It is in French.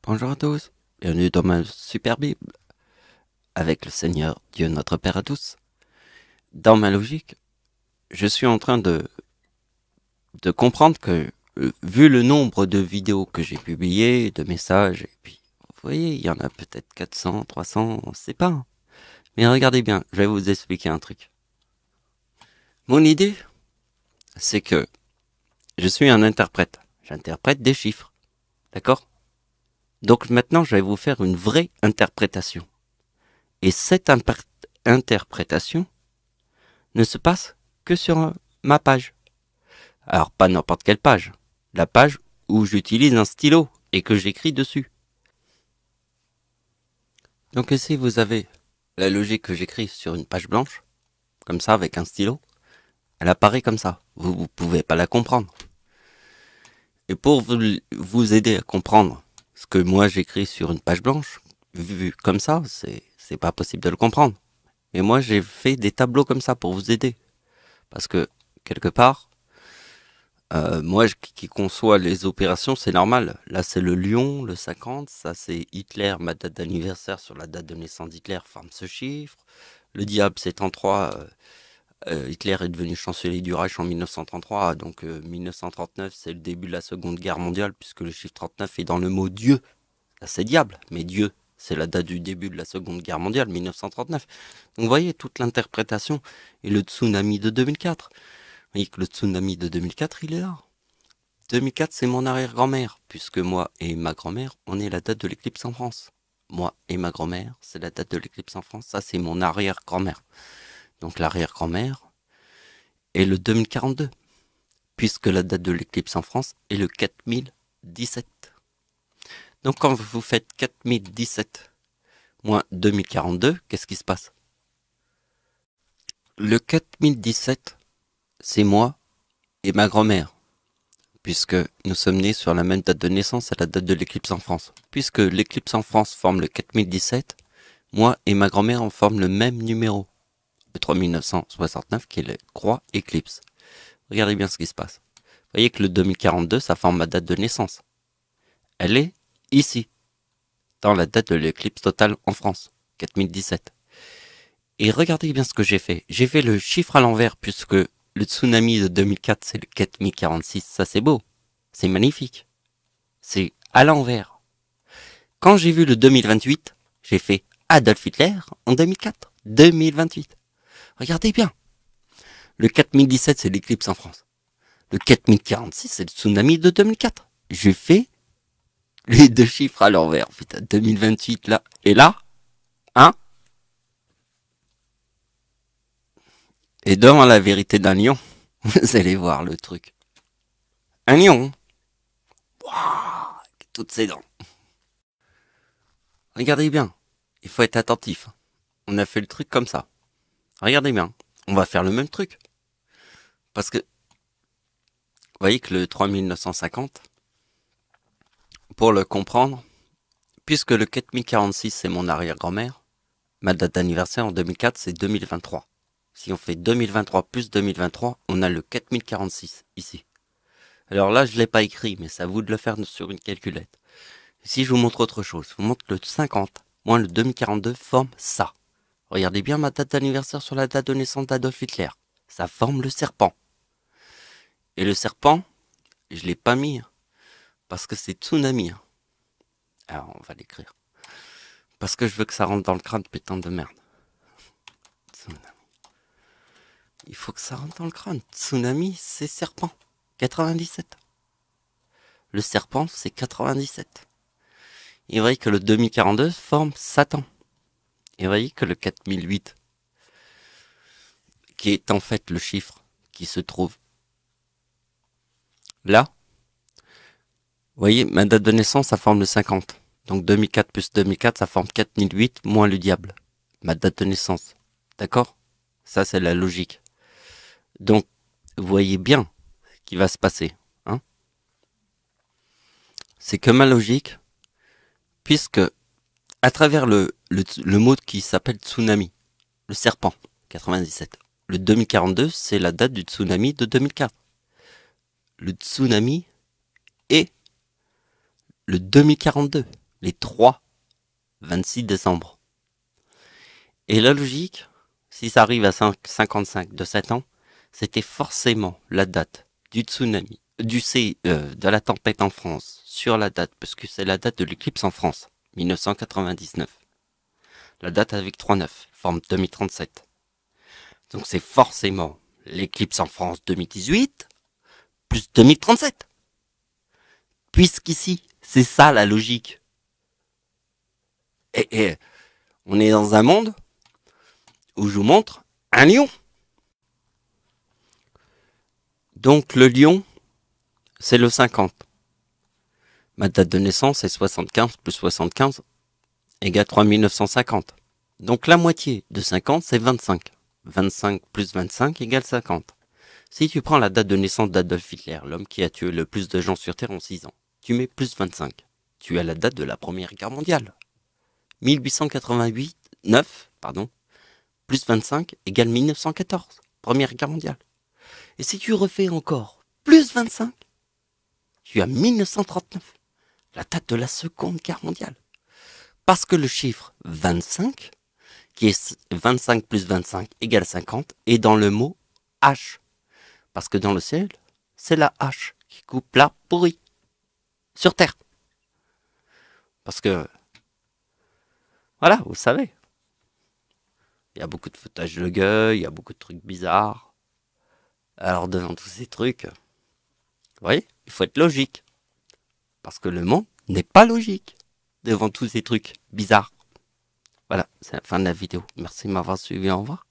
Bonjour à tous, bienvenue dans ma super Bible, avec le Seigneur Dieu notre Père à tous. Dans ma logique, je suis en train de comprendre que, vu le nombre de vidéos que j'ai publiées, de messages, et puis, vous voyez, il y en a peut-être 400, 300, on sait pas. Mais regardez bien, je vais vous expliquer un truc. Mon idée, c'est que je suis un interprète. J'interprète des chiffres, d'accord? Donc maintenant, je vais vous faire une vraie interprétation. Et cette interprétation ne se passe que sur ma page. Alors pas n'importe quelle page. La page où j'utilise un stylo et que j'écris dessus. Donc ici vous avez la logique que j'écris sur une page blanche, comme ça avec un stylo. Elle apparaît comme ça. Vous pouvez pas la comprendre. Et pour vous aider à comprendre ce que moi j'écris sur une page blanche, vu comme ça, c'est pas possible de le comprendre. Et moi j'ai fait des tableaux comme ça pour vous aider. Parce que, quelque part, moi qui conçois les opérations, c'est normal. Là, c'est le lion, le 50. Ça, c'est Hitler, ma date d'anniversaire sur la date de naissance d'Hitler forme ce chiffre. Le diable, c'est 33. Hitler est devenu chancelier du Reich en 1933. Donc, 1939, c'est le début de la Seconde Guerre mondiale, puisque le chiffre 39 est dans le mot Dieu. Là, c'est diable, mais Dieu, c'est la date du début de la Seconde Guerre mondiale, 1939. Donc, vous voyez toute l'interprétation. Et le tsunami de 2004. Vous voyez que le tsunami de 2004, il est là. 2004, c'est mon arrière-grand-mère, puisque moi et ma grand-mère, on est la date de l'éclipse en France. Moi et ma grand-mère, c'est la date de l'éclipse en France. Ça, c'est mon arrière-grand-mère. Donc l'arrière-grand-mère est le 2042, puisque la date de l'éclipse en France est le 4017. Donc quand vous faites 4017 moins 2042, qu'est-ce qui se passe? Le 4017, c'est moi et ma grand-mère, puisque nous sommes nés sur la même date de naissance à la date de l'éclipse en France. Puisque l'éclipse en France forme le 4017, moi et ma grand-mère en forment le même numéro, le 3969, qui est le croix éclipse. Regardez bien ce qui se passe. Vous voyez que le 2042, ça forme ma date de naissance. Elle est ici, dans la date de l'éclipse totale en France, 4017. Et regardez bien ce que j'ai fait. J'ai fait le chiffre à l'envers, puisque le tsunami de 2004, c'est le 4046. Ça, c'est beau. C'est magnifique. C'est à l'envers. Quand j'ai vu le 2028, j'ai fait Adolf Hitler en 2004. 2028. Regardez bien. Le 4017, c'est l'éclipse en France. Le 4046, c'est le tsunami de 2004. J'ai fait les deux chiffres à l'envers. Putain, 2028 là. Et là, hein? Et devant la vérité d'un lion, vous allez voir le truc. Un lion. Waouh, avec toutes ses dents. Regardez bien. Il faut être attentif. On a fait le truc comme ça. Regardez bien. On va faire le même truc. Parce que, vous voyez que le 3950, pour le comprendre, puisque le 4046 c'est mon arrière-grand-mère, ma date d'anniversaire en 2004 c'est 2023. Si on fait 2023 plus 2023, on a le 4046 ici. Alors là, je ne l'ai pas écrit, mais c'est à vous de le faire sur une calculette. Si je vous montre autre chose, je vous montre le 50 moins le 2042 forme ça. Regardez bien ma date d'anniversaire sur la date de naissance d'Adolf Hitler. Ça forme le serpent. Et le serpent, je ne l'ai pas mis, parce que c'est tsunami. Alors, on va l'écrire. Parce que je veux que ça rentre dans le crâne, putain de merde. Tsunami. Il faut que ça rentre dans le crâne. Tsunami, c'est serpent. 97. Le serpent, c'est 97. Et vous voyez que le 2042 forme Satan. Et vous voyez que le 4008, qui est en fait le chiffre qui se trouve là, vous voyez, ma date de naissance, ça forme le 50. Donc 2004 plus 2004, ça forme 4008 moins le diable. Ma date de naissance. D'accord? Ça, c'est la logique. Donc, vous voyez bien ce qui va se passer. Hein? C'est que ma logique, puisque à travers le mot qui s'appelle tsunami, le serpent, 97. Le 2042, c'est la date du tsunami de 2004. Le tsunami est le 2042. les 3 26 décembre. Et la logique, si ça arrive à 55 de 7 ans, c'était forcément la date du tsunami, de la tempête en France, sur la date, parce que c'est la date de l'éclipse en France, 1999. La date avec 3,9, forme 2037. Donc c'est forcément l'éclipse en France 2018, plus 2037. Puisqu'ici, c'est ça la logique. Et on est dans un monde où je vous montre un lion. Donc le lion, c'est le 50. Ma date de naissance est 75 plus 75 égale 3950. Donc la moitié de 50, c'est 25. 25 plus 25 égale 50. Si tu prends la date de naissance d'Adolf Hitler, l'homme qui a tué le plus de gens sur Terre en 6 ans, tu mets plus 25. Tu as la date de la Première Guerre mondiale. 1888, 9, pardon, plus 25 égale 1914, Première Guerre mondiale. Et si tu refais encore plus 25, tu as 1939, la date de la Seconde Guerre mondiale. Parce que le chiffre 25, qui est 25 plus 25 égale 50, est dans le mot H. Parce que dans le ciel, c'est la hache qui coupe l'arbre pourri. Sur Terre. Parce que, voilà, vous savez. Il y a beaucoup de foutage de gueule, il y a beaucoup de trucs bizarres. Alors devant tous ces trucs, vous voyez, il faut être logique. Parce que le monde n'est pas logique devant tous ces trucs bizarres. Voilà, c'est la fin de la vidéo. Merci de m'avoir suivi, au revoir.